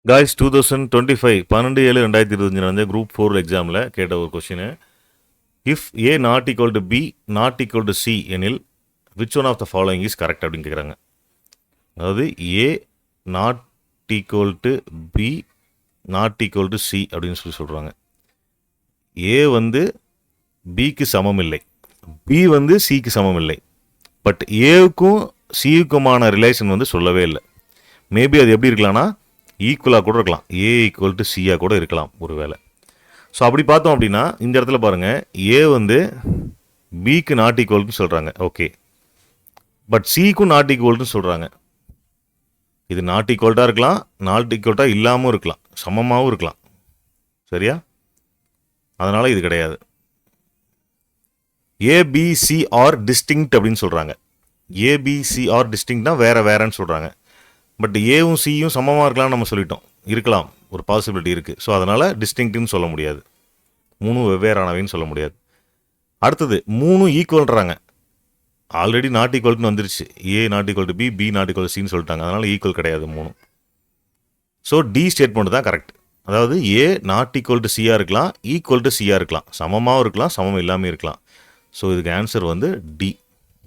Guys 2025 12/7/2025 நடந்த group 4 எக்ஸாமில் கேட்ட ஒரு question. If A not equal to B not equal to C எனில் which one of the following is correct அப்படின்னு கேட்குறாங்க. அதாவது A not equal to B not equal to C அப்படின்னு சொல்கிறாங்க. ஏ வந்து பிக்கு சமம் இல்லை, பி வந்து சிக்கு சமம் இல்லை. பட் ஏவுக்கும் சிக்குமான ரிலேஷன் வந்து சொல்லவே இல்லை. மேபி அது எப்படி இருக்கலாம்னா ஈக்குவலாக கூட இருக்கலாம், ஏ ஈக்குவல் டு சியாக கூட இருக்கலாம் ஒரு வேளை. ஸோ அப்படி பார்த்தோம் அப்படின்னா இந்த இடத்துல பாருங்கள், ஏ வந்து பிக்கு நாட் ஈக்குவல்னு சொல்கிறாங்க, ஓகே. பட் சிக்கும் நாட் ஈக்குவல்னு சொல்கிறாங்க. இது நாட் ஈக்குவல்ட்டாக இருக்கலாம், நாட் ஈக்குவல்ட்டாக இல்லாமல் இருக்கலாம், சமமாகவும் இருக்கலாம். சரியா? அதனால் இது கிடையாது. ஏபிசி ஆர் டிஸ்டிங்க்ட் அப்படின்னு சொல்கிறாங்க. ஏபிசி ஆர் டிஸ்டிங்க்ட்னா வேறு வேறன்னு சொல்கிறாங்க. பட் ஏவும் சியும் சமமாக இருக்கலாம்னு நம்ம சொல்லிட்டோம். இருக்கலாம், ஒரு பாசிபிலிட்டி இருக்குது. ஸோ அதனால் டிஸ்டிங்க்ட்னு சொல்ல முடியாது, மூணும் வெவ்வேறானவைன்னு சொல்ல முடியாது. அடுத்தது மூணும் ஈக்குவல்ன்றாங்க. ஆல்ரெடி நாட் ஈக்குவல்னு வந்துருச்சு. A not equal to B, B not equal சின்னு சொல்லிட்டாங்க. அதனால் ஈக்குவல் கிடையாது மூணும். ஸோ டி ஸ்டேட்மெண்ட் தான் கரெக்ட். அதாவது ஏ நாட் ஈக்குவல் டு சியாக இருக்கலாம், ஈக்குவல் டு சியாக இருக்கலாம், சமமாகவும் இருக்கலாம், சமம் இல்லாமல் இருக்கலாம். ஸோ இதுக்கு ஆன்சர் வந்து டி.